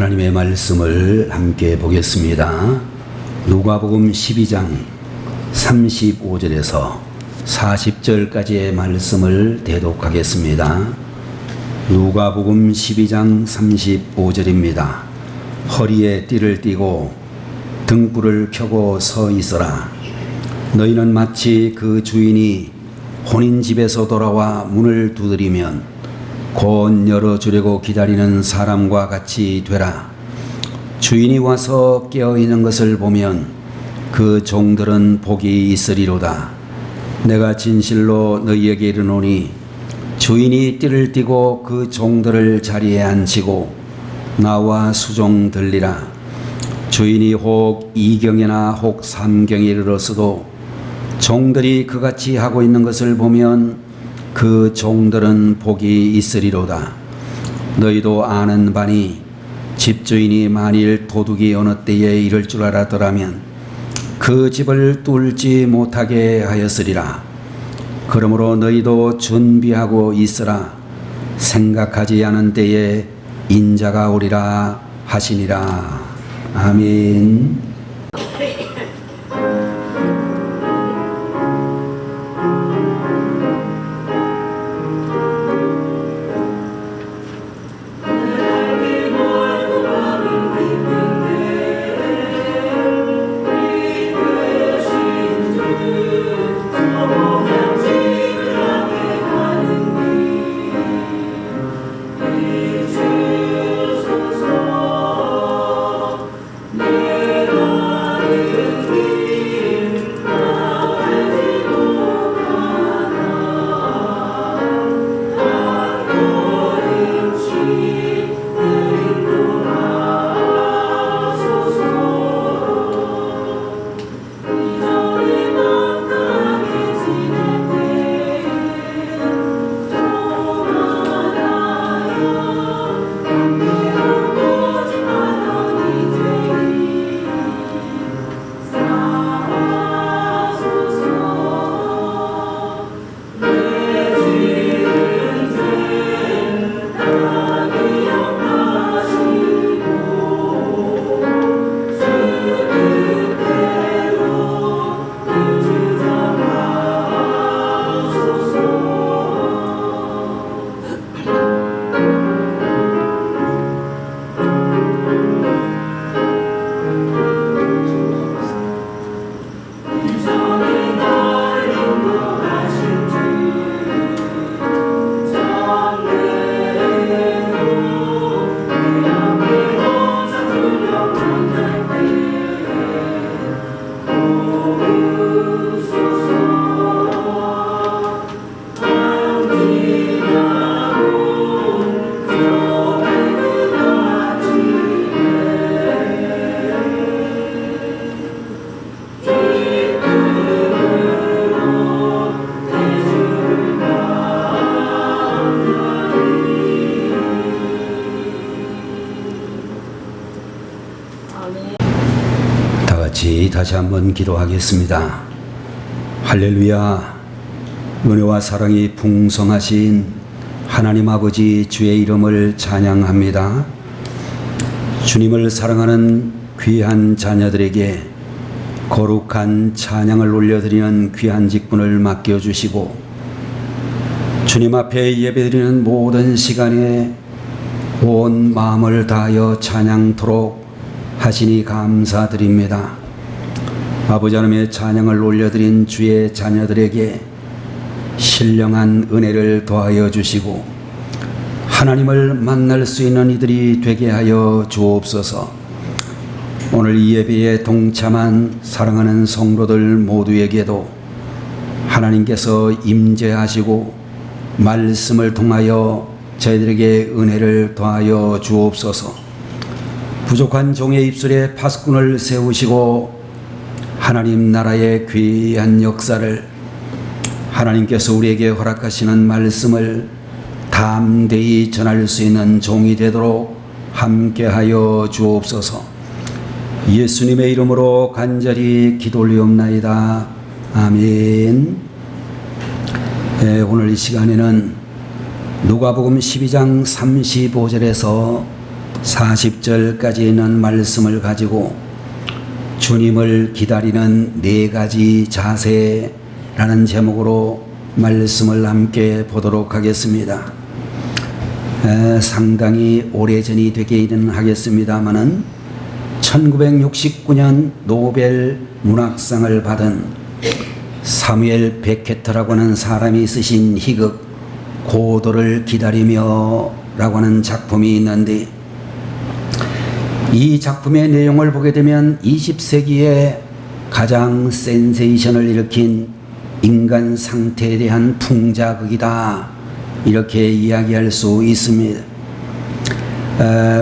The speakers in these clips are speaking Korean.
하나님의 말씀을 함께 보겠습니다. 누가복음 12장 35절에서 40절까지의 말씀을 대독하겠습니다. 누가복음 12장 35절입니다. 허리에 띠를 띠고 등불을 켜고 서 있어라. 너희는 마치 그 주인이 혼인집에서 돌아와 문을 두드리면 곧 열어주려고 기다리는 사람과 같이 되라. 주인이 와서 깨어있는 것을 보면 그 종들은 복이 있으리로다. 내가 진실로 너희에게 이르노니 주인이 띠를 띠고 그 종들을 자리에 앉히고 나와 수종 들리라. 주인이 혹 2경이나 혹 3경에 이르렀어도 종들이 그같이 하고 있는 것을 보면 그 종들은 복이 있으리로다. 너희도 아는 바니 집주인이 만일 도둑이 어느 때에 이를 줄 알았더라면 그 집을 뚫지 못하게 하였으리라. 그러므로 너희도 준비하고 있으라. 생각하지 않은 때에 인자가 오리라 하시니라. 아멘. 다시 한번 기도하겠습니다. 할렐루야. 은혜와 사랑이 풍성하신 하나님 아버지 주의 이름을 찬양합니다. 주님을 사랑하는 귀한 자녀들에게 거룩한 찬양을 올려드리는 귀한 직분을 맡겨주시고 주님 앞에 예배드리는 모든 시간에 온 마음을 다하여 찬양토록 하시니 감사드립니다. 아버지 하나님의 찬양을 올려드린 주의 자녀들에게 신령한 은혜를 더하여 주시고 하나님을 만날 수 있는 이들이 되게 하여 주옵소서. 오늘 이 예배에 동참한 사랑하는 성도들 모두에게도 하나님께서 임재하시고 말씀을 통하여 저희들에게 은혜를 더하여 주옵소서. 부족한 종의 입술에 파수꾼을 세우시고 하나님 나라의 귀한 역사를 하나님께서 우리에게 허락하시는 말씀을 담대히 전할 수 있는 종이 되도록 함께하여 주옵소서. 예수님의 이름으로 간절히 기도 올리옵나이다. 아멘. 오늘 이 시간에는 누가복음 12장 35절에서 40절까지 있는 말씀을 가지고 주님을 기다리는 4가지 자세라는 제목으로 말씀을 함께 보도록 하겠습니다. 상당히 오래전이 되기는 하겠습니다마는 1969년 노벨 문학상을 받은 사무엘 베케터라고 하는 사람이 쓰신 희극 고도를 기다리며 라고 하는 작품이 있는데, 이 작품의 내용을 보게 되면 20세기에 가장 센세이션을 일으킨 인간 상태에 대한 풍자극이다, 이렇게 이야기할 수 있습니다.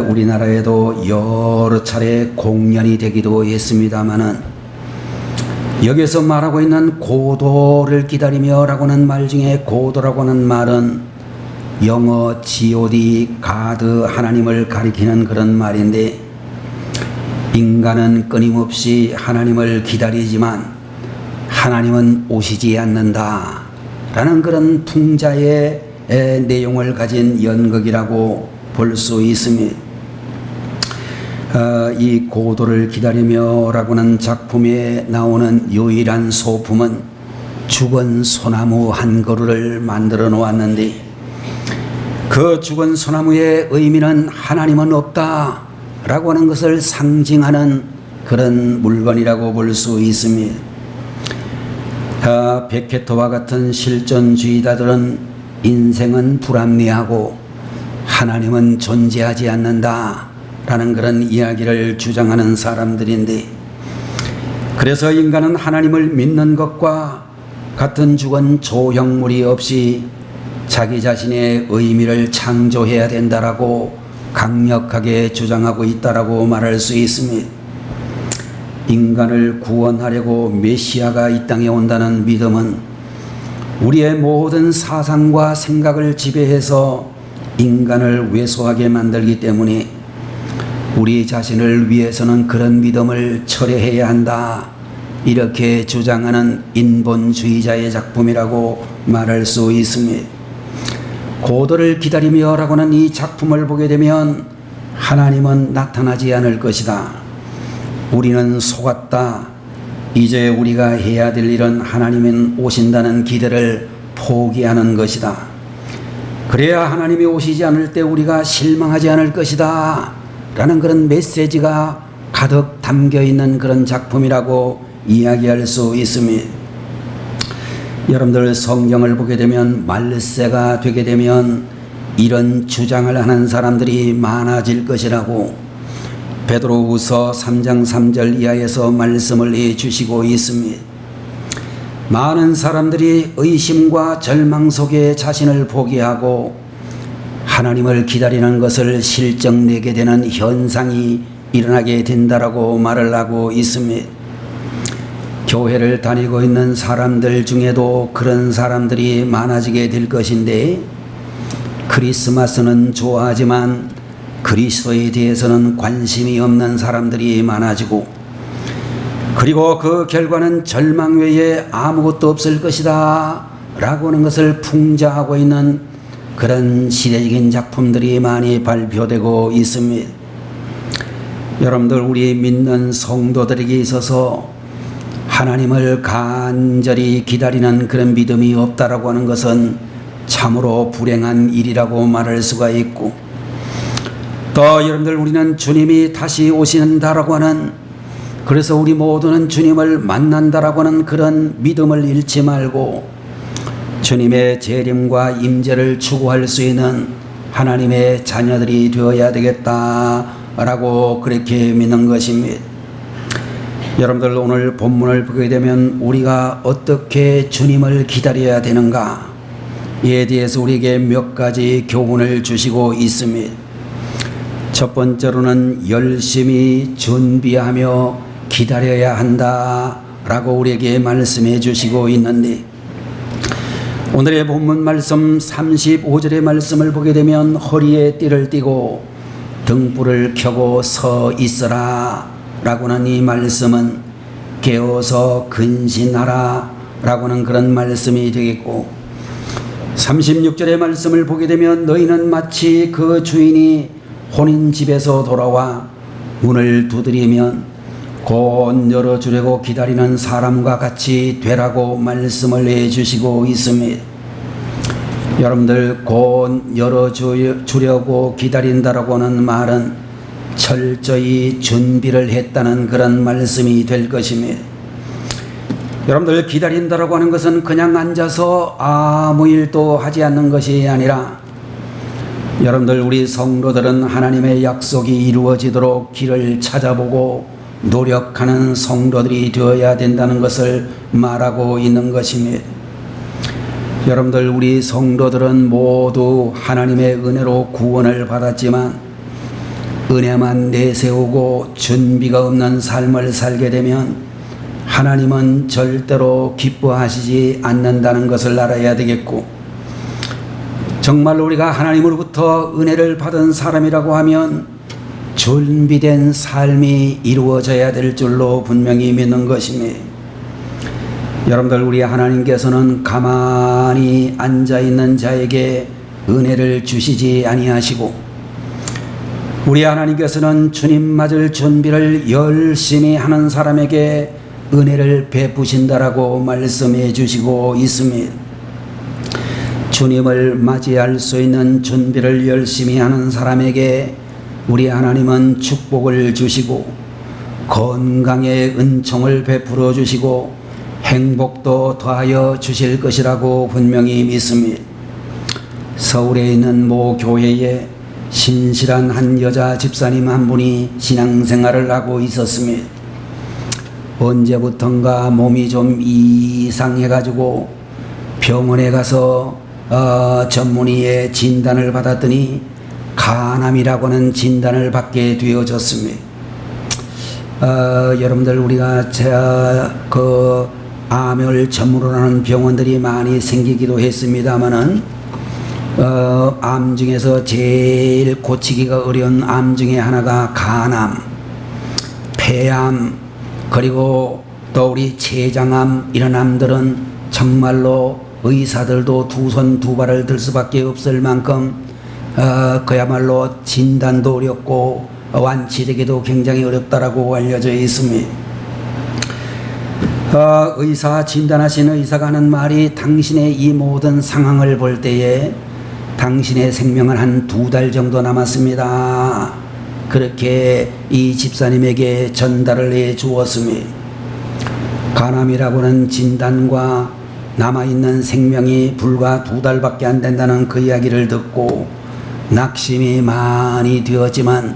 우리나라에도 여러 차례 공연이 되기도 했습니다마는, 여기서 말하고 있는 고도를 기다리며 라고 하는 말 중에 고도라고 하는 말은 영어 God, God, 하나님을 가리키는 그런 말인데, 인간은 끊임없이 하나님을 기다리지만 하나님은 오시지 않는다 라는 그런 풍자의 내용을 가진 연극이라고 볼 수 있습니다. 이 고도를 기다리며 라고 하는 작품에 나오는 유일한 소품은 죽은 소나무 한 그루를 만들어 놓았는데, 그 죽은 소나무의 의미는 하나님은 없다 라고 하는 것을 상징하는 그런 물건이라고 볼 수 있습니다. 베케터와 같은 실존주의자들은 인생은 불합리하고 하나님은 존재하지 않는다 라는 그런 이야기를 주장하는 사람들인데, 그래서 인간은 하나님을 믿는 것과 같은 죽은 조형물이 없이 자기 자신의 의미를 창조해야 된다라고 강력하게 주장하고 있다라고 말할 수 있습니다. 인간을 구원하려고 메시아가 이 땅에 온다는 믿음은 우리의 모든 사상과 생각을 지배해서 인간을 왜소하게 만들기 때문에 우리 자신을 위해서는 그런 믿음을 철회해야 한다, 이렇게 주장하는 인본주의자의 작품이라고 말할 수 있습니다. 고도를 기다리며 라고 하는 이 작품을 보게 되면 하나님은 나타나지 않을 것이다, 우리는 속았다, 이제 우리가 해야 될 일은 하나님은 오신다는 기대를 포기하는 것이다, 그래야 하나님이 오시지 않을 때 우리가 실망하지 않을 것이다 라는 그런 메시지가 가득 담겨 있는 그런 작품이라고 이야기할 수 있습니다. 여러분들 성경을 보게 되면 말세가 되게 되면 이런 주장을 하는 사람들이 많아질 것이라고 베드로후서 3장 3절 이하에서 말씀을 해주시고 있습니다. 많은 사람들이 의심과 절망 속에 자신을 포기하고 하나님을 기다리는 것을 실정내게 되는 현상이 일어나게 된다라고 말을 하고 있습니다. 교회를 다니고 있는 사람들 중에도 그런 사람들이 많아지게 될 것인데, 크리스마스는 좋아하지만 그리스도에 대해서는 관심이 없는 사람들이 많아지고, 그리고 그 결과는 절망 외에 아무것도 없을 것이다 라고 하는 것을 풍자하고 있는 그런 시대적인 작품들이 많이 발표되고 있습니다. 여러분들, 우리 믿는 성도들에게 있어서 하나님을 간절히 기다리는 그런 믿음이 없다라고 하는 것은 참으로 불행한 일이라고 말할 수가 있고, 또 여러분들, 우리는 주님이 다시 오신다라고 하는, 그래서 우리 모두는 주님을 만난다라고 하는 그런 믿음을 잃지 말고 주님의 재림과 임재를 추구할 수 있는 하나님의 자녀들이 되어야 되겠다라고 그렇게 믿는 것입니다. 여러분들, 오늘 본문을 보게 되면 우리가 어떻게 주님을 기다려야 되는가에 대해서 우리에게 몇 가지 교훈을 주시고 있습니다. 첫 번째로는 열심히 준비하며 기다려야 한다라고 우리에게 말씀해 주시고 있는데, 오늘의 본문 말씀 35절의 말씀을 보게 되면 허리에 띠를 띠고 등불을 켜고 서 있어라 라고 하는 이 말씀은 깨어서 근신하라 라고 하는 그런 말씀이 되겠고, 36절의 말씀을 보게 되면 너희는 마치 그 주인이 혼인 집에서 돌아와 문을 두드리면 곧 열어주려고 기다리는 사람과 같이 되라고 말씀을 해주시고 있습니다. 여러분들, 곧 열어주려고 기다린다라고 하는 말은 철저히 준비를 했다는 그런 말씀이 될 것입니다. 여러분들, 기다린다라고 하는 것은 그냥 앉아서 아무 일도 하지 않는 것이 아니라, 여러분들, 우리 성도들은 하나님의 약속이 이루어지도록 길을 찾아보고 노력하는 성도들이 되어야 된다는 것을 말하고 있는 것입니다. 여러분들, 우리 성도들은 모두 하나님의 은혜로 구원을 받았지만 은혜만 내세우고 준비가 없는 삶을 살게 되면 하나님은 절대로 기뻐하시지 않는다는 것을 알아야 되겠고, 정말 우리가 하나님으로부터 은혜를 받은 사람이라고 하면 준비된 삶이 이루어져야 될 줄로 분명히 믿는 것입니다. 여러분들, 우리 하나님께서는 가만히 앉아있는 자에게 은혜를 주시지 아니하시고, 우리 하나님께서는 주님 맞을 준비를 열심히 하는 사람에게 은혜를 베푸신다라고 말씀해 주시고 있습니다. 주님을 맞이할 수 있는 준비를 열심히 하는 사람에게 우리 하나님은 축복을 주시고 건강의 은총을 베풀어 주시고 행복도 더하여 주실 것이라고 분명히 믿습니다. 서울에 있는 모 교회에 신실한 한 여자 집사님 한 분이 신앙생활을 하고 있었습니다. 언제부턴가 몸이 좀 이상해가지고 병원에 가서 전문의의 진단을 받았더니 간암이라고 하는 진단을 받게 되어졌습니다. 여러분들, 우리가 암을 전문으로 하는 병원들이 많이 생기기도 했습니다만은 암 중에서 제일 고치기가 어려운 암 중에 하나가 간암, 폐암, 그리고 또 우리 췌장암, 이런 암들은 정말로 의사들도 두 손 두 발을 들 수밖에 없을 만큼 그야말로 진단도 어렵고 완치되기도 굉장히 어렵다라고 알려져 있습니다. 의사, 진단하신 의사가 하는 말이, 당신의 이 모든 상황을 볼 때에 당신의 생명은 한 2달 정도 남았습니다. 그렇게 이 집사님에게 전달을 해 주었습니다. 간암이라고는 진단과 남아있는 생명이 불과 2달밖에 안 된다는 그 이야기를 듣고 낙심이 많이 되었지만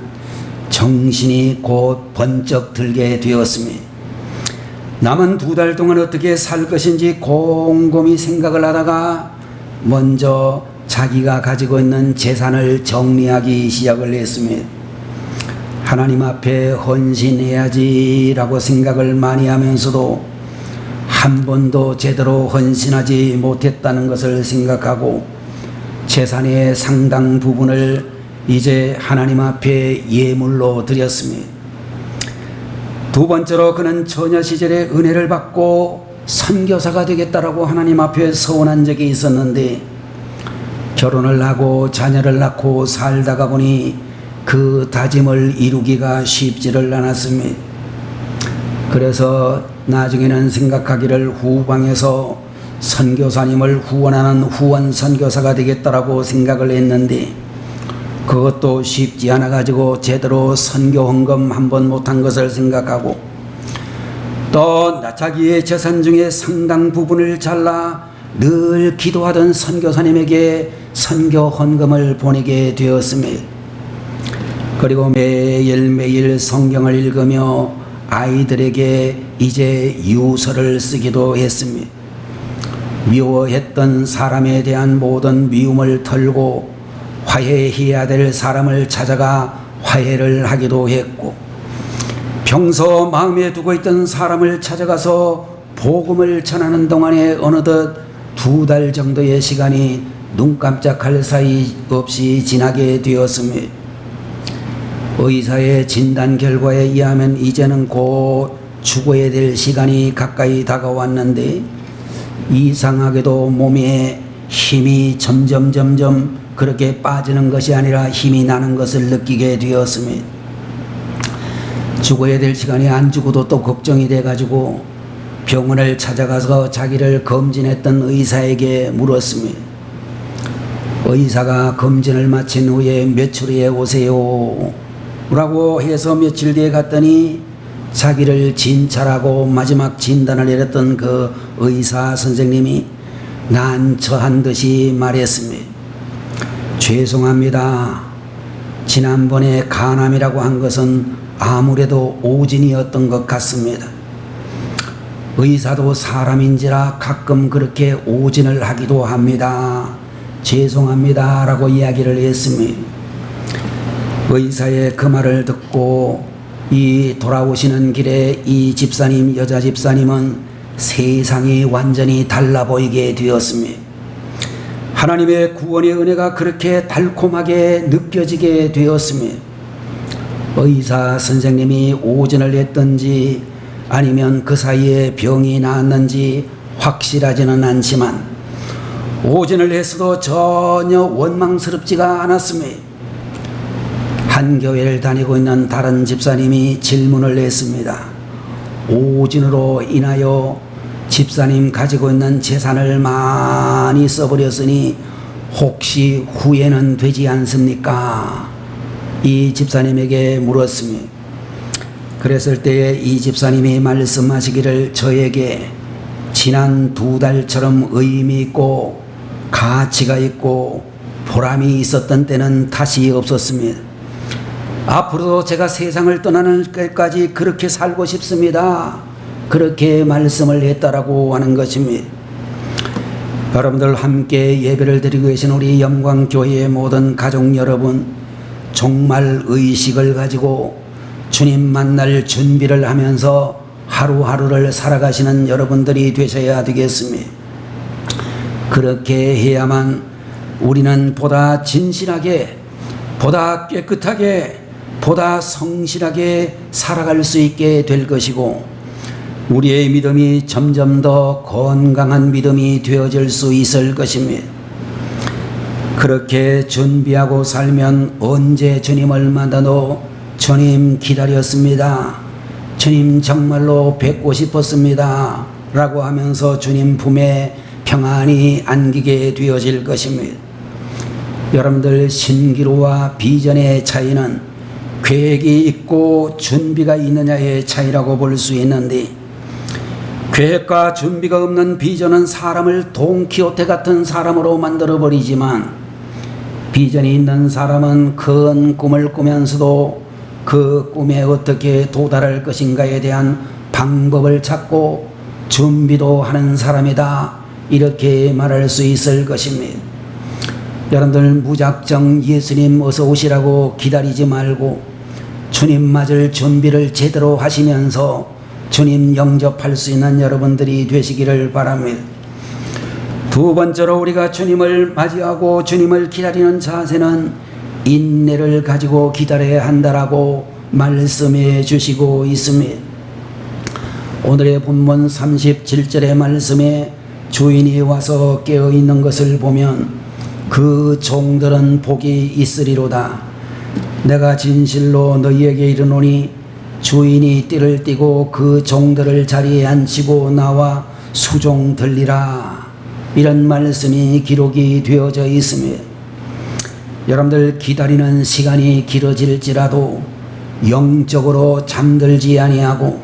정신이 곧 번쩍 들게 되었습니다. 남은 2달 동안 어떻게 살 것인지 곰곰이 생각을 하다가 먼저 자기가 가지고 있는 재산을 정리하기 시작을 했습니다. 하나님 앞에 헌신해야지라고 생각을 많이 하면서도 한 번도 제대로 헌신하지 못했다는 것을 생각하고 재산의 상당 부분을 이제 하나님 앞에 예물로 드렸습니다. 2번째로 그는 처녀 시절에 은혜를 받고 선교사가 되겠다라고 하나님 앞에 서원한 적이 있었는데 결혼을 하고 자녀를 낳고 살다가 보니 그 다짐을 이루기가 쉽지를 않았습니다. 그래서 나중에는 생각하기를 후방에서 선교사님을 후원하는 후원 선교사가 되겠다라고 생각을 했는데 그것도 쉽지 않아 가지고 제대로 선교 헌금 한 번 못한 것을 생각하고 또 자기의 재산 중에 상당 부분을 잘라 늘 기도하던 선교사님에게 선교 헌금을 보내게 되었습니다. 그리고 매일매일 성경을 읽으며 아이들에게 이제 유서를 쓰기도 했습니다. 미워했던 사람에 대한 모든 미움을 털고 화해해야 될 사람을 찾아가 화해를 하기도 했고 평소 마음에 두고 있던 사람을 찾아가서 복음을 전하는 동안에 어느덧 2달 정도의 시간이 눈 깜짝할 사이 없이 지나게 되었습니다. 의사의 진단 결과에 의하면 이제는 곧 죽어야 될 시간이 가까이 다가왔는데 이상하게도 몸에 힘이 점점 그렇게 빠지는 것이 아니라 힘이 나는 것을 느끼게 되었습니다. 죽어야 될 시간이 안 죽어도 또 걱정이 돼가지고 병원을 찾아가서 자기를 검진했던 의사에게 물었습니다. 의사가 검진을 마친 후에 며칠 후에 오세요 라고 해서 며칠 뒤에 갔더니 자기를 진찰하고 마지막 진단을 내렸던 그 의사 선생님이 난처한 듯이 말했습니다. 죄송합니다. 지난번에 간암이라고 한 것은 아무래도 오진이었던 것 같습니다. 의사도 사람인지라 가끔 그렇게 오진을 하기도 합니다. 죄송합니다 라고 이야기를 했습니다. 의사의 그 말을 듣고 이 돌아오시는 길에 이 집사님, 여자 집사님은 세상이 완전히 달라 보이게 되었습니다. 하나님의 구원의 은혜가 그렇게 달콤하게 느껴지게 되었습니다. 의사 선생님이 오진을 했던지 아니면 그 사이에 병이 나았는지 확실하지는 않지만 오진을 했어도 전혀 원망스럽지가 않았습니다. 한 교회를 다니고 있는 다른 집사님이 질문을 했습니다. 오진으로 인하여 집사님 가지고 있는 재산을 많이 써버렸으니 혹시 후회는 되지 않습니까? 이 집사님에게 물었습니다. 그랬을 때에 이 집사님이 말씀하시기를 저에게 지난 2달처럼 의미 있고 가치가 있고 보람이 있었던 때는 다시 없었습니다. 앞으로도 제가 세상을 떠나는 때까지 그렇게 살고 싶습니다. 그렇게 말씀을 했다라고 하는 것입니다. 여러분들 함께 예배를 드리고 계신 우리 영광교회의 모든 가족 여러분, 정말 의식을 가지고 주님 만날 준비를 하면서 하루하루를 살아가시는 여러분들이 되셔야 되겠습니다. 그렇게 해야만 우리는 보다 진실하게, 보다 깨끗하게, 보다 성실하게 살아갈 수 있게 될 것이고 우리의 믿음이 점점 더 건강한 믿음이 되어질 수 있을 것입니다. 그렇게 준비하고 살면 언제 주님을 만나도 주님 기다렸습니다. 주님 정말로 뵙고 싶었습니다. 라고 하면서 주님 품에 평안히 안기게 되어질 것입니다. 여러분들 신기루와 비전의 차이는 계획이 있고 준비가 있느냐의 차이라고 볼 수 있는데 계획과 준비가 없는 비전은 사람을 돈키호테 같은 사람으로 만들어버리지만 비전이 있는 사람은 큰 꿈을 꾸면서도 그 꿈에 어떻게 도달할 것인가에 대한 방법을 찾고 준비도 하는 사람이다. 이렇게 말할 수 있을 것입니다. 여러분들 무작정 예수님 어서 오시라고 기다리지 말고 주님 맞을 준비를 제대로 하시면서 주님 영접할 수 있는 여러분들이 되시기를 바랍니다. 두 번째로 우리가 주님을 맞이하고 주님을 기다리는 자세는 인내를 가지고 기다려야 한다라고 말씀해 주시고 있습니다. 오늘의 본문 37절의 말씀에 주인이 와서 깨어있는 것을 보면 그 종들은 복이 있으리로다. 내가 진실로 너희에게 이르노니 주인이 띠를 띠고 그 종들을 자리에 앉히고 나와 수종 들리라. 이런 말씀이 기록이 되어져 있습니다. 여러분들 기다리는 시간이 길어질지라도 영적으로 잠들지 아니하고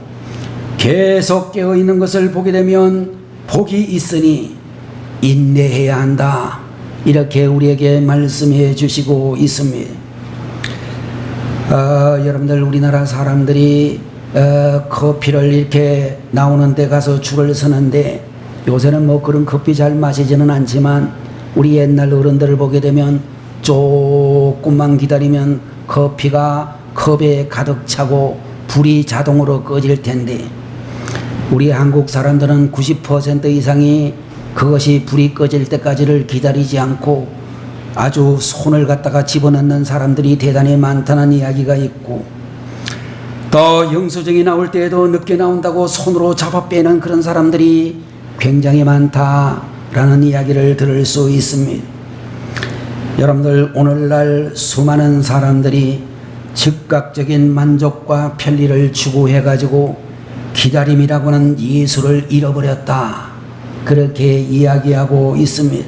계속 깨어있는 것을 보게 되면 복이 있으니 인내해야 한다. 이렇게 우리에게 말씀해 주시고 있습니다. 여러분들 우리나라 사람들이 커피를 이렇게 나오는 데 가서 줄을 서는데 요새는 뭐 그런 커피 잘 마시지는 않지만 우리 옛날 어른들을 보게 되면 조금만 기다리면 커피가 컵에 가득 차고 불이 자동으로 꺼질 텐데 우리 한국 사람들은 90% 이상이 그것이 불이 꺼질 때까지를 기다리지 않고 아주 손을 갖다가 집어넣는 사람들이 대단히 많다는 이야기가 있고 또 영수증이 나올 때에도 늦게 나온다고 손으로 잡아 빼는 그런 사람들이 굉장히 많다라는 이야기를 들을 수 있습니다. 여러분들, 오늘날 수많은 사람들이 즉각적인 만족과 편리를 추구해가지고 기다림이라고는 예수를 잃어버렸다, 그렇게 이야기하고 있습니다.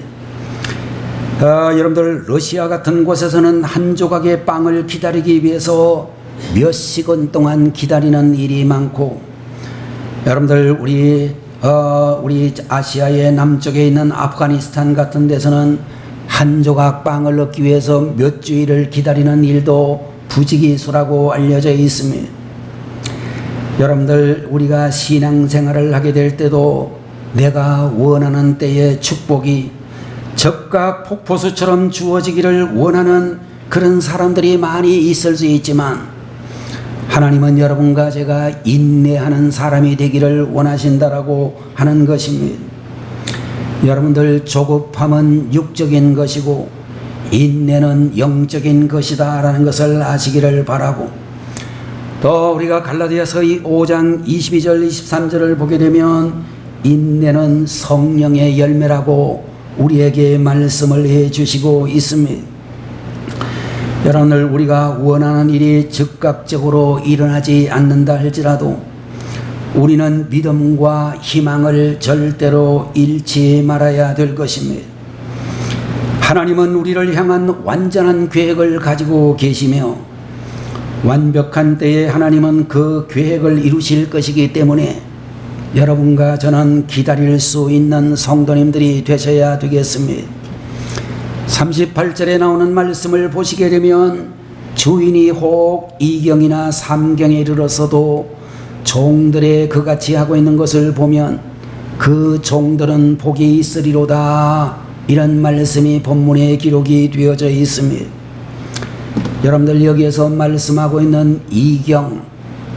여러분들, 러시아 같은 곳에서는 한 조각의 빵을 기다리기 위해서 몇 시간 동안 기다리는 일이 많고, 여러분들, 우리 아시아의 남쪽에 있는 아프가니스탄 같은 데서는 한 조각 빵을 얻기 위해서 몇 주일을 기다리는 일도 부지기수라고 알려져 있습니다. 여러분들, 우리가 신앙생활을 하게 될 때도 내가 원하는 때의 축복이 적각 폭포수처럼 주어지기를 원하는 그런 사람들이 많이 있을 수 있지만, 하나님은 여러분과 제가 인내하는 사람이 되기를 원하신다라고 하는 것입니다. 여러분들, 조급함은 육적인 것이고 인내는 영적인 것이다 라는 것을 아시기를 바라고, 또 우리가 갈라디아서 5장 22절 23절을 보게 되면 인내는 성령의 열매라고 우리에게 말씀을 해 주시고 있습니다. 여러분들, 우리가 원하는 일이 즉각적으로 일어나지 않는다 할지라도 우리는 믿음과 희망을 절대로 잃지 말아야 될 것입니다. 하나님은 우리를 향한 완전한 계획을 가지고 계시며 완벽한 때에 하나님은 그 계획을 이루실 것이기 때문에 여러분과 저는 기다릴 수 있는 성도님들이 되셔야 되겠습니다. 38절에 나오는 말씀을 보시게 되면 주인이 혹 2경이나 3경에 이르렀어도 종들의 그같이 하고 있는 것을 보면 그 종들은 복이 있으리로다, 이런 말씀이 본문에 기록이 되어져 있습니다. 여러분들, 여기에서 말씀하고 있는 2경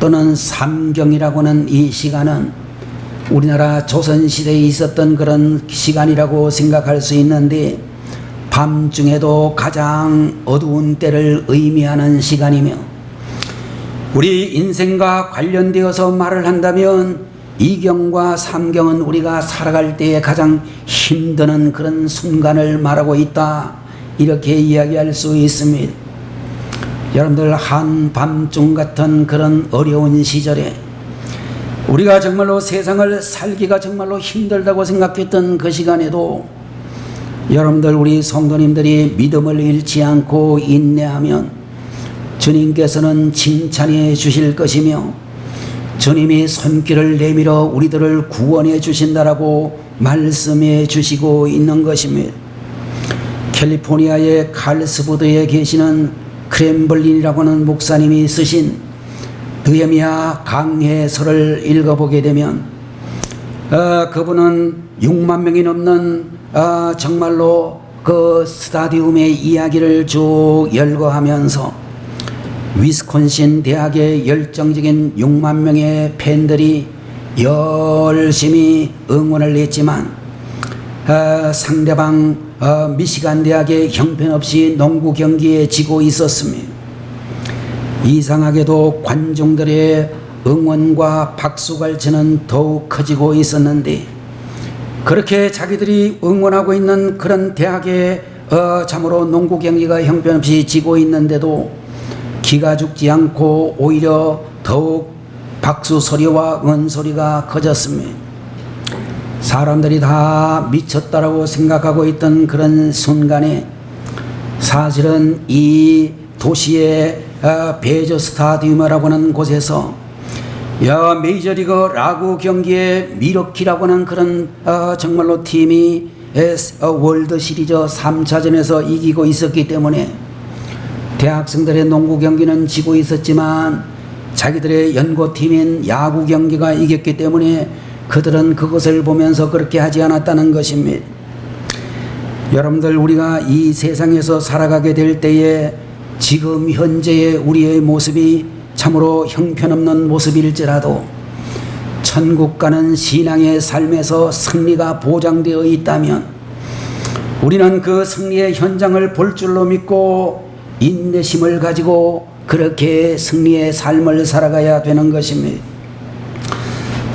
또는 3경이라고 하는 이 시간은 우리나라 조선시대에 있었던 그런 시간이라고 생각할 수 있는데, 밤중에도 가장 어두운 때를 의미하는 시간이며, 우리 인생과 관련되어서 말을 한다면 2경과 3경은 우리가 살아갈 때에 가장 힘드는 그런 순간을 말하고 있다, 이렇게 이야기할 수 있습니다. 여러분들, 한밤중 같은 그런 어려운 시절에 우리가 정말로 세상을 살기가 정말로 힘들다고 생각했던 그 시간에도 여러분들, 우리 성도님들이 믿음을 잃지 않고 인내하면 주님께서는 칭찬해 주실 것이며 주님이 손길을 내밀어 우리들을 구원해 주신다라고 말씀해 주시고 있는 것입니다. 캘리포니아의 칼스부드에 계시는 크렘블린이라고 하는 목사님이 쓰신 느헤미야 강해서를 읽어보게 되면 그분은 6만 명이 넘는 정말로 그 스타디움의 이야기를 쭉 열거하면서 위스콘신 대학의 열정적인 6만 명의 팬들이 열심히 응원을 했지만 상대방 미시간 대학의 형편없이 농구 경기에 지고 있었습니다. 이상하게도 관중들의 응원과 박수갈채는 더욱 커지고 있었는데, 그렇게 자기들이 응원하고 있는 그런 대학에 참으로 농구 경기가 형편없이 지고 있는데도 기가 죽지 않고 오히려 더욱 박수 소리와 응원 소리가 커졌습니다. 사람들이 다 미쳤다라고 생각하고 있던 그런 순간에 사실은 이 도시의 베저 스타디움이라고 하는 곳에서 메이저리그 라구 경기에 미러키라고 하는 그런 정말로 팀이 월드 시리즈 3차전에서 이기고 있었기 때문에 대학생들의 농구 경기는 지고 있었지만 자기들의 연고팀인 야구 경기가 이겼기 때문에 그들은 그것을 보면서 그렇게 하지 않았다는 것입니다. 여러분들, 우리가 이 세상에서 살아가게 될 때에 지금 현재의 우리의 모습이 참으로 형편없는 모습일지라도 천국 가는 신앙의 삶에서 승리가 보장되어 있다면 우리는 그 승리의 현장을 볼 줄로 믿고 인내심을 가지고 그렇게 승리의 삶을 살아가야 되는 것입니다.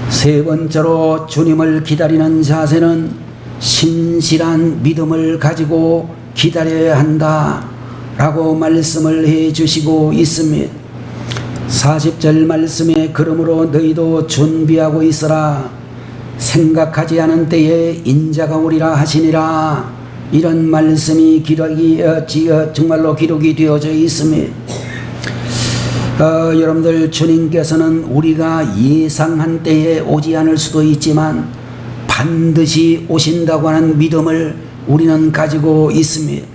세 번째로, 주님을 기다리는 자세는 신실한 믿음을 가지고 기다려야 한다 라고 말씀을 해 주시고 있습니다. 40절 말씀에 그러므로 너희도 준비하고 있으라 생각하지 않은 때에 인자가 오리라 하시니라 이런 말씀이 정말로 기록이 되어져 있습니다. 여러분들 주님께서는 우리가 예상한 때에 오지 않을 수도 있지만 반드시 오신다고 하는 믿음을 우리는 가지고 있습니다.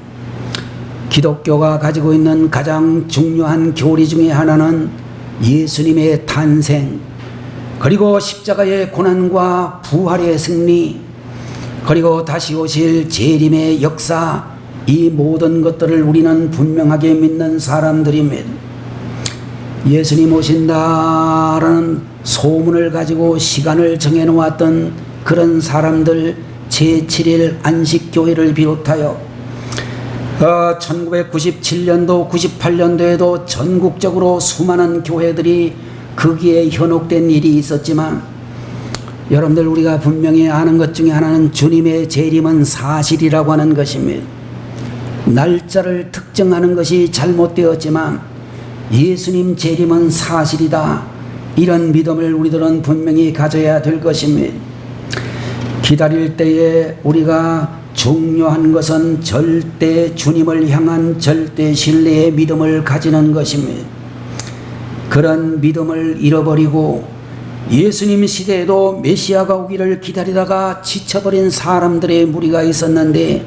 기독교가 가지고 있는 가장 중요한 교리 중에 하나는 예수님의 탄생, 그리고 십자가의 고난과 부활의 승리, 그리고 다시 오실 재림의 역사, 이 모든 것들을 우리는 분명하게 믿는 사람들입니다. 예수님 오신다라는 소문을 가지고 시간을 정해놓았던 그런 사람들, 제7일 안식교회를 비롯하여 1997년도 98년도에도 전국적으로 수많은 교회들이 거기에 현혹된 일이 있었지만, 여러분들 우리가 분명히 아는 것 중에 하나는 주님의 재림은 사실이라고 하는 것입니다. 날짜를 특정하는 것이 잘못되었지만 예수님 재림은 사실이다, 이런 믿음을 우리들은 분명히 가져야 될 것입니다. 기다릴 때에 우리가 중요한 것은 절대 주님을 향한 절대 신뢰의 믿음을 가지는 것입니다. 그런 믿음을 잃어버리고 예수님 시대에도 메시아가 오기를 기다리다가 지쳐버린 사람들의 무리가 있었는데,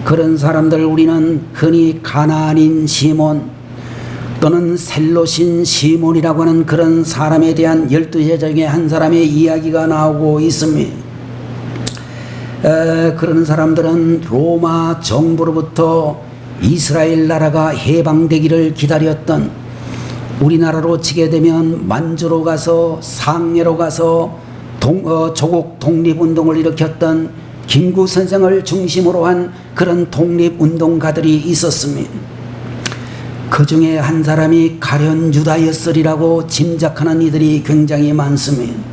그런 사람들 우리는 흔히 가나안인 시몬 또는 셀롯인 시몬이라고 하는 그런 사람에 대한 12제자 중에 한 사람의 이야기가 나오고 있습니다. 그런 사람들은 로마 정부로부터 이스라엘 나라가 해방되기를 기다렸던, 우리나라로 치게 되면 만주로 가서 상해로 가서 조국 독립운동을 일으켰던 김구 선생을 중심으로 한 그런 독립운동가들이 있었습니다. 그 중에 한 사람이 가룟 유다였으리라고 짐작하는 이들이 굉장히 많습니다.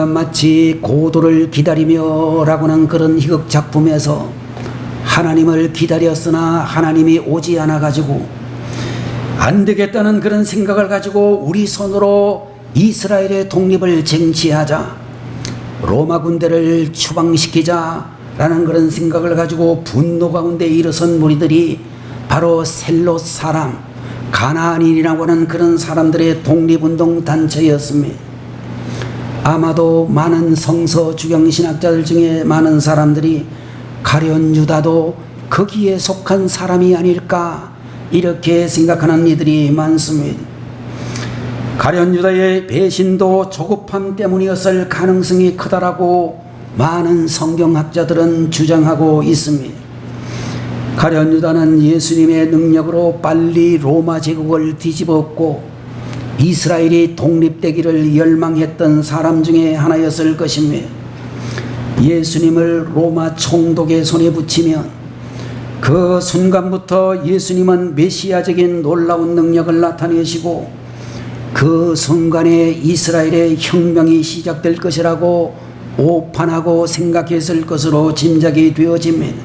마치 고도를 기다리며 라고는 그런 희극 작품에서 하나님을 기다렸으나 하나님이 오지 않아 가지고 안 되겠다는 그런 생각을 가지고 우리 손으로 이스라엘의 독립을 쟁취하자, 로마 군대를 추방시키자 라는 그런 생각을 가지고 분노 가운데 일어선 무리들이 바로 셀롯 사람, 가나안인이라고 하는 그런 사람들의 독립운동 단체였습니다. 아마도 많은 성서 주경 신학자들 중에 많은 사람들이 가룟 유다도 거기에 속한 사람이 아닐까 이렇게 생각하는 이들이 많습니다. 가룟 유다의 배신도 조급함 때문이었을 가능성이 크다라고 많은 성경학자들은 주장하고 있습니다. 가룟 유다는 예수님의 능력으로 빨리 로마 제국을 뒤집었고 이스라엘이 독립되기를 열망했던 사람 중에 하나였을 것입니다. 예수님을 로마 총독의 손에 붙이면 그 순간부터 예수님은 메시아적인 놀라운 능력을 나타내시고 그 순간에 이스라엘의 혁명이 시작될 것이라고 오판하고 생각했을 것으로 짐작이 되어집니다.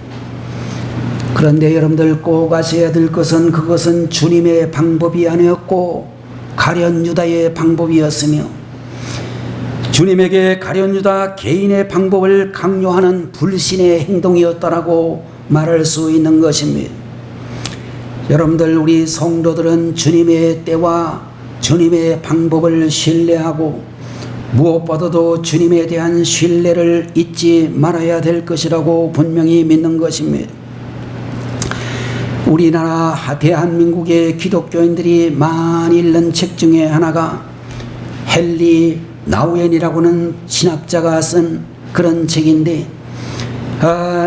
그런데 여러분들 꼭 아셔야 될 것은, 그것은 주님의 방법이 아니었고 가룟 유다의 방법이었으며, 주님에게 가룟 유다 개인의 방법을 강요하는 불신의 행동이었다라고 말할 수 있는 것입니다. 여러분들 우리 성도들은 주님의 때와 주님의 방법을 신뢰하고 무엇보다도 주님에 대한 신뢰를 잊지 말아야 될 것이라고 분명히 믿는 것입니다. 우리나라 대한민국의 기독교인들이 많이 읽는 책 중에 하나가 헨리 나우엔이라고는 신학자가 쓴 그런 책인데,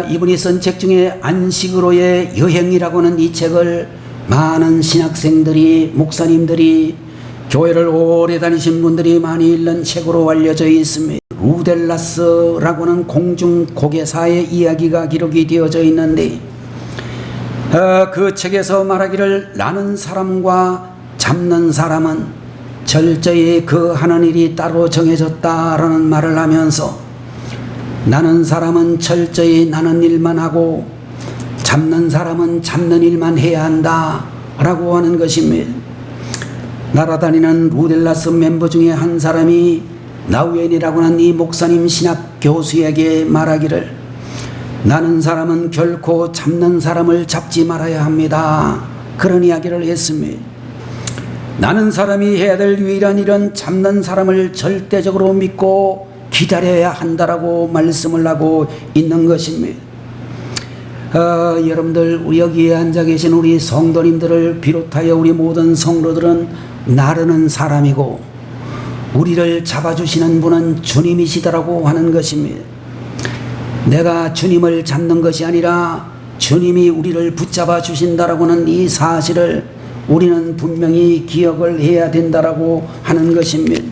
이분이 쓴 책 중에 안식으로의 여행이라고는 이 책을 많은 신학생들이, 목사님들이, 교회를 오래 다니신 분들이 많이 읽는 책으로 알려져 있습니다. 루델라스라고는 공중 고개사의 이야기가 기록이 되어져 있는데, 그 책에서 말하기를 나는 사람과 잡는 사람은 철저히 그 하는 일이 따로 정해졌다라는 말을 하면서, 나는 사람은 철저히 나는 일만 하고 잡는 사람은 잡는 일만 해야 한다 라고 하는 것입니다. 날아다니는 루델라스 멤버 중에 한 사람이 나우엔이라고 하는 이 목사님 신학 교수에게 말하기를, 나는 사람은 결코 잡는 사람을 잡지 말아야 합니다, 그런 이야기를 했습니다. 나는 사람이 해야 될 유일한 일은 잡는 사람을 절대적으로 믿고 기다려야 한다라고 말씀을 하고 있는 것입니다. 여러분들, 우리 여기에 앉아 계신 우리 성도님들을 비롯하여 우리 모든 성도들은 나르는 사람이고 우리를 잡아주시는 분은 주님이시더라고 하는 것입니다. 내가 주님을 잡는 것이 아니라 주님이 우리를 붙잡아 주신다라고 하는 이 사실을 우리는 분명히 기억을 해야 된다라고 하는 것입니다.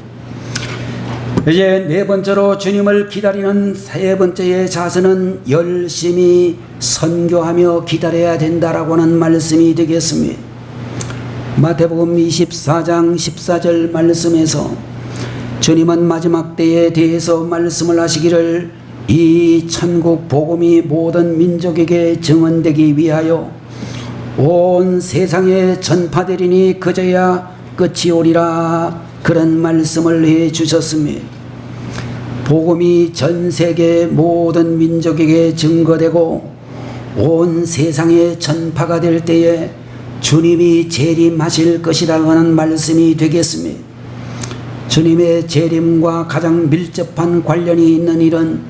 이제 네 번째로 주님을 기다리는 세 번째의 자세는 열심히 선교하며 기다려야 된다라고 하는 말씀이 되겠습니다. 마태복음 24장 14절 말씀에서 주님은 마지막 때에 대해서 말씀을 하시기를, 이 천국 복음이 모든 민족에게 증언되기 위하여 온 세상에 전파되리니 그저야 끝이 오리라, 그런 말씀을 해 주셨습니다. 복음이 전 세계 모든 민족에게 증거되고 온 세상에 전파가 될 때에 주님이 재림하실 것이라고 하는 말씀이 되겠습니다. 주님의 재림과 가장 밀접한 관련이 있는 일은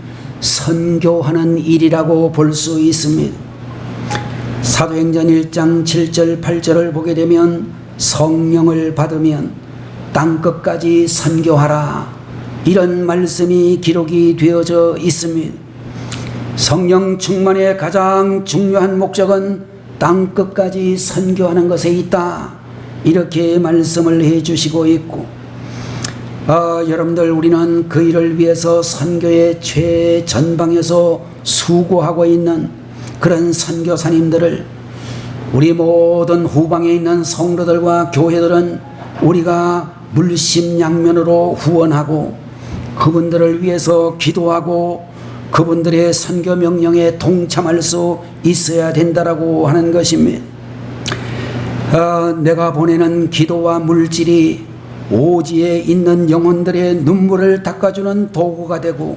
선교하는 일이라고 볼 수 있습니다. 사도행전 1장 7절 8절을 보게 되면 성령을 받으면 땅끝까지 선교하라, 이런 말씀이 기록이 되어져 있습니다. 성령 충만의 가장 중요한 목적은 땅끝까지 선교하는 것에 있다, 이렇게 말씀을 해 주시고 있고, 여러분들, 우리는 그 일을 위해서 선교의 최전방에서 수고하고 있는 그런 선교사님들을, 우리 모든 후방에 있는 성도들과 교회들은 우리가 물심양면으로 후원하고 그분들을 위해서 기도하고 그분들의 선교 명령에 동참할 수 있어야 된다라고 하는 것입니다. 내가 보내는 기도와 물질이 오지에 있는 영혼들의 눈물을 닦아주는 도구가 되고,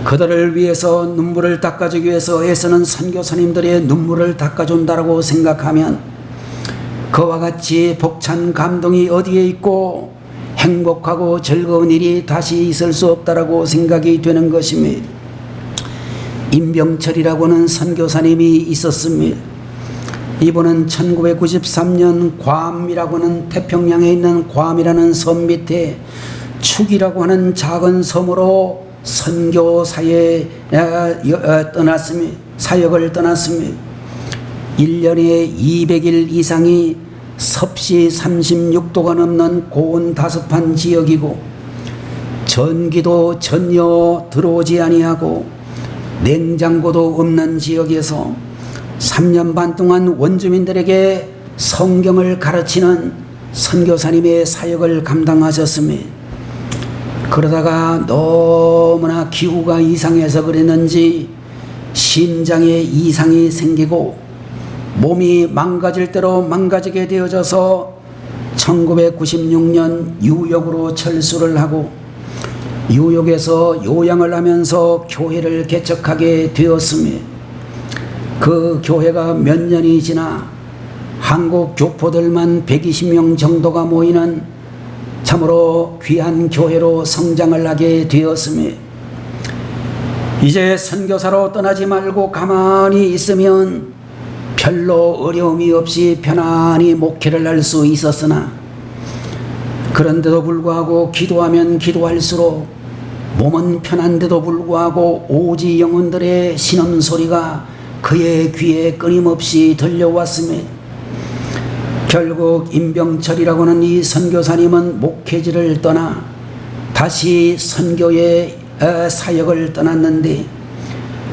그들을 위해서 눈물을 닦아주기 위해서 애쓰는 선교사님들의 눈물을 닦아준다라고 생각하면 그와 같이 벅찬 감동이 어디에 있고 행복하고 즐거운 일이 다시 있을 수 없다라고 생각이 되는 것입니다. 임병철이라고 하는 선교사님이 있었습니다. 이분은 1993년 괌이라고 하는, 태평양에 있는 괌이라는 섬 밑에 축이라고 하는 작은 섬으로 선교사에 떠났습니다. 사역을 떠났습니다. 1년에 200일 이상이 섭씨 36도가 넘는 고온 다습한 지역이고 전기도 전혀 들어오지 아니하고 냉장고도 없는 지역에서 3년 반 동안 원주민들에게 성경을 가르치는 선교사님의 사역을 감당하셨습니다. 그러다가 너무나 기후가 이상해서 그랬는지 심장에 이상이 생기고 몸이 망가질 대로 망가지게 되어져서 1996년 뉴욕으로 철수를 하고 뉴욕에서 요양을 하면서 교회를 개척하게 되었습니다. 그 교회가 몇 년이 지나 한국 교포들만 120명 정도가 모이는 참으로 귀한 교회로 성장을 하게 되었습니다. 이제 선교사로 떠나지 말고 가만히 있으면 별로 어려움이 없이 편안히 목회를 할 수 있었으나, 그런데도 불구하고 기도하면 기도할수록 몸은 편한데도 불구하고 오지 영혼들의 신음소리가 그의 귀에 끊임없이 들려왔으며, 결국 임병철이라고 하는 이 선교사님은 목회지를 떠나 다시 선교의 사역을 떠났는데,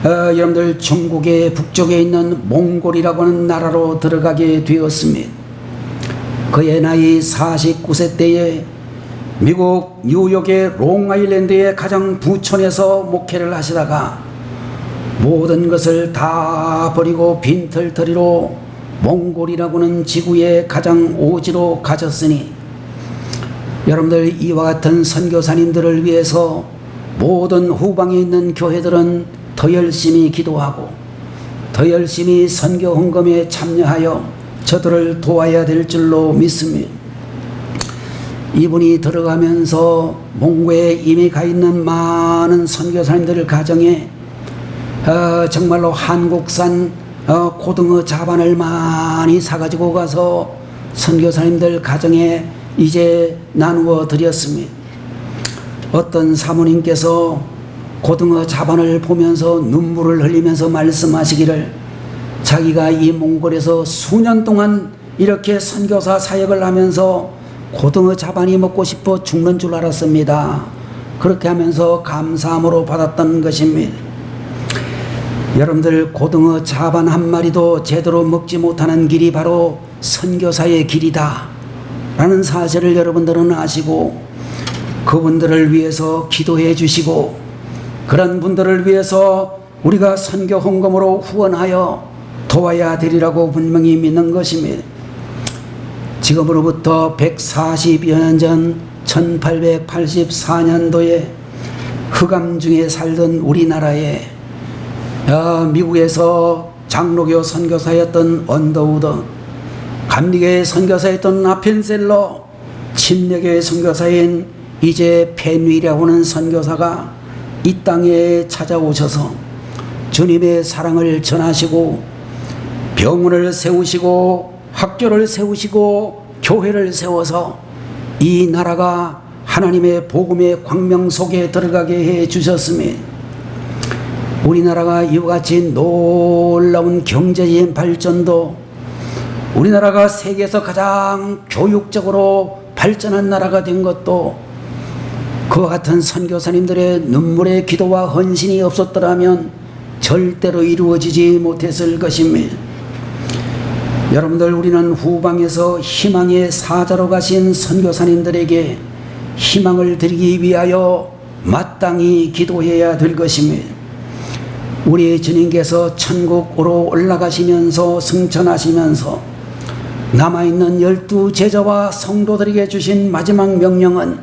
여러분들, 중국의 북쪽에 있는 몽골이라고 하는 나라로 들어가게 되었습니다. 그의 나이 49세 때에 미국 뉴욕의 롱아일랜드의 가장 부촌에서 목회를 하시다가 모든 것을 다 버리고 빈털터리로 몽골이라고는 지구의 가장 오지로 가졌으니 여러분들 이와 같은 선교사님들을 위해서 모든 후방에 있는 교회들은 더 열심히 기도하고 더 열심히 선교 헌금에 참여하여 저들을 도와야 될 줄로 믿습니다. 이분이 들어가면서 몽고에 이미 가 있는 많은 선교사님들 가정에 정말로 한국산 고등어 자반을 많이 사가지고 가서 선교사님들 가정에 이제 나누어 드렸습니다. 어떤 사모님께서 고등어 자반을 보면서 눈물을 흘리면서 말씀하시기를 자기가 이 몽골에서 수년 동안 이렇게 선교사 사역을 하면서 고등어 자반이 먹고 싶어 죽는 줄 알았습니다. 그렇게 하면서 감사함으로 받았던 것입니다. 여러분들 고등어 자반 한 마리도 제대로 먹지 못하는 길이 바로 선교사의 길이다 라는 사실을 여러분들은 아시고 그분들을 위해서 기도해 주시고 그런 분들을 위해서 우리가 선교 헌금으로 후원하여 도와야 되리라고 분명히 믿는 것입니다. 지금으로부터 140여 년 전 1884년도에 흑암 중에 살던 우리나라에 미국에서 장로교 선교사였던 언더우드, 감리교의 선교사였던 아펜셀러, 침례교의 선교사인 이제 펜위라고 하는 선교사가 이 땅에 찾아오셔서 주님의 사랑을 전하시고 병원을 세우시고 학교를 세우시고 교회를 세워서 이 나라가 하나님의 복음의 광명 속에 들어가게 해 주셨으니 우리나라가 이와 같이 놀라운 경제적인 발전도 우리나라가 세계에서 가장 교육적으로 발전한 나라가 된 것도 그와 같은 선교사님들의 눈물의 기도와 헌신이 없었더라면 절대로 이루어지지 못했을 것입니다. 여러분들 우리는 후방에서 희망의 사자로 가신 선교사님들에게 희망을 드리기 위하여 마땅히 기도해야 될 것입니다. 우리 주님께서 천국으로 올라가시면서 승천하시면서 남아있는 12 제자와 성도들에게 주신 마지막 명령은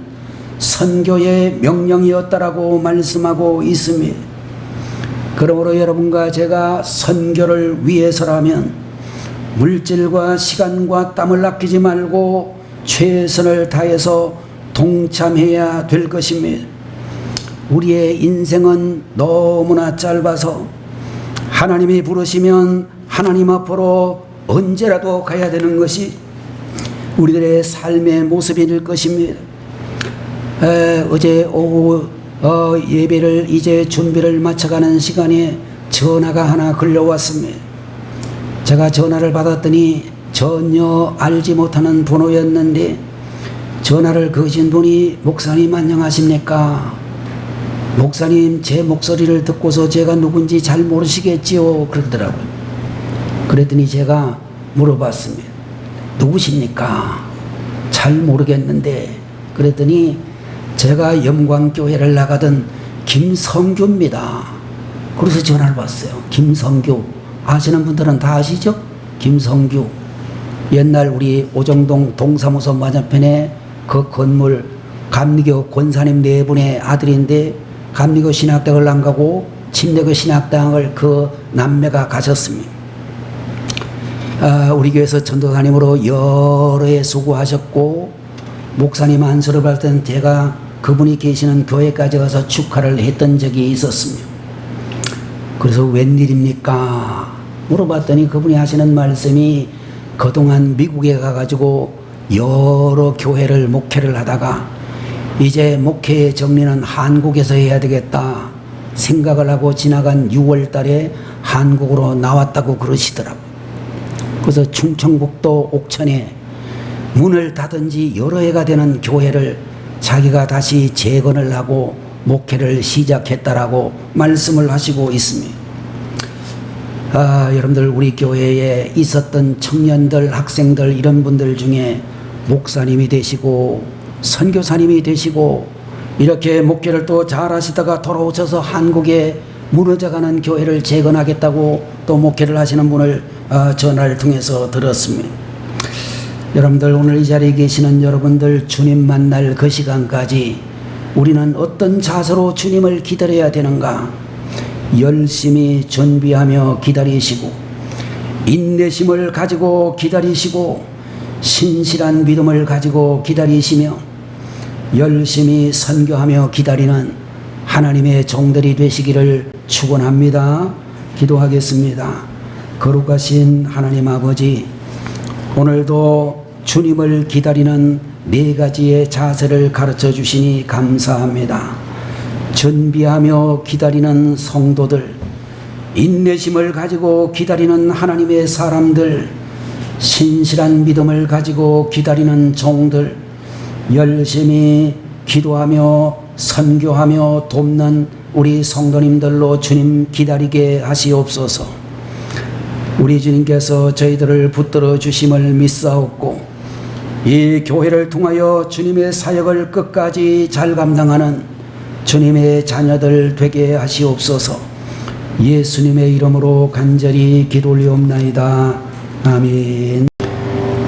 선교의 명령이었다라고 말씀하고 있습니다. 그러므로 여러분과 제가 선교를 위해서라면 물질과 시간과 땀을 아끼지 말고 최선을 다해서 동참해야 될 것입니다. 우리의 인생은 너무나 짧아서 하나님이 부르시면 하나님 앞으로 언제라도 가야 되는 것이 우리들의 삶의 모습일 것입니다. 어제 오후 예배를 이제 준비를 마쳐가는 시간에 전화가 하나 걸려왔습니다. 제가 전화를 받았더니 전혀 알지 못하는 번호였는데 전화를 거신 분이 목사님 안녕하십니까? 목사님 제 목소리를 듣고서 제가 누군지 잘 모르시겠지요? 그러더라고요. 그랬더니 제가 물어봤습니다. 누구십니까? 잘 모르겠는데 그랬더니 제가 영광교회를 나가던 김성규입니다. 그래서 전화를 받았어요. 김성규 아시는 분들은 다 아시죠? 김성규 옛날 우리 오정동 동사무소 맞은편에 그 건물 감리교 권사님 네 분의 아들인데 감리교 신학당을 안 가고 침례교 신학당을 그 남매가 가셨습니다. 우리 교회에서 전도사님으로 여러 해 수고하셨고 목사님 안수를 받을 때는 제가 그분이 계시는 교회까지 가서 축하를 했던 적이 있었습니다. 그래서 웬일입니까? 물어봤더니 그분이 하시는 말씀이 그동안 미국에 가가지고 여러 교회를 목회를 하다가 이제 목회의 정리는 한국에서 해야 되겠다 생각을 하고 지나간 6월 달에 한국으로 나왔다고 그러시더라고요. 그래서 충청북도 옥천에 문을 닫은 지 여러 해가 되는 교회를 자기가 다시 재건을 하고 목회를 시작했다라고 말씀을 하시고 있습니다. 여러분들 우리 교회에 있었던 청년들, 학생들 이런 분들 중에 목사님이 되시고 선교사님이 되시고 이렇게 목회를 또 잘 하시다가 돌아오셔서 한국에 무너져가는 교회를 재건하겠다고 또 목회를 하시는 분을 전화를 통해서 들었습니다. 여러분들, 오늘 이 자리에 계시는 여러분들, 주님 만날 그 시간까지 우리는 어떤 자세로 주님을 기다려야 되는가? 열심히 준비하며 기다리시고, 인내심을 가지고 기다리시고, 신실한 믿음을 가지고 기다리시며, 열심히 선교하며 기다리는 하나님의 종들이 되시기를 축원합니다. 기도하겠습니다. 거룩하신 하나님 아버지, 오늘도 주님을 기다리는 4가지의 자세를 가르쳐 주시니 감사합니다. 준비하며 기다리는 성도들, 인내심을 가지고 기다리는 하나님의 사람들, 신실한 믿음을 가지고 기다리는 종들, 열심히 기도하며 선교하며 돕는 우리 성도님들로 주님 기다리게 하시옵소서. 우리 주님께서 저희들을 붙들어 주심을 믿사옵고, 이 교회를 통하여 주님의 사역을 끝까지 잘 감당하는 주님의 자녀들 되게 하시옵소서. 예수님의 이름으로 간절히 기도 올리옵나이다. 아멘.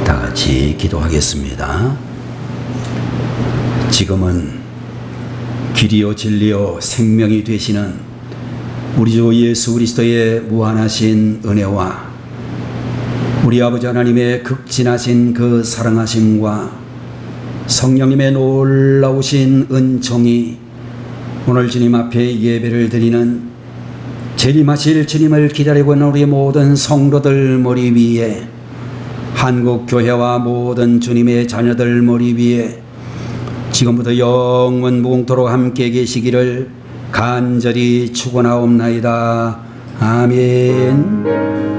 다 같이 기도하겠습니다. 지금은 길이요 진리요 생명이 되시는 우리 주 예수 그리스도의 무한하신 은혜와 우리 아버지 하나님의 극진하신 그 사랑하심과 성령님의 놀라우신 은총이 오늘 주님 앞에 예배를 드리는 재림하실 주님을 기다리고 있는 우리 모든 성도들 머리 위에, 한국교회와 모든 주님의 자녀들 머리 위에 지금부터 영원 무궁토록 함께 계시기를 간절히 축원하옵나이다. 아멘.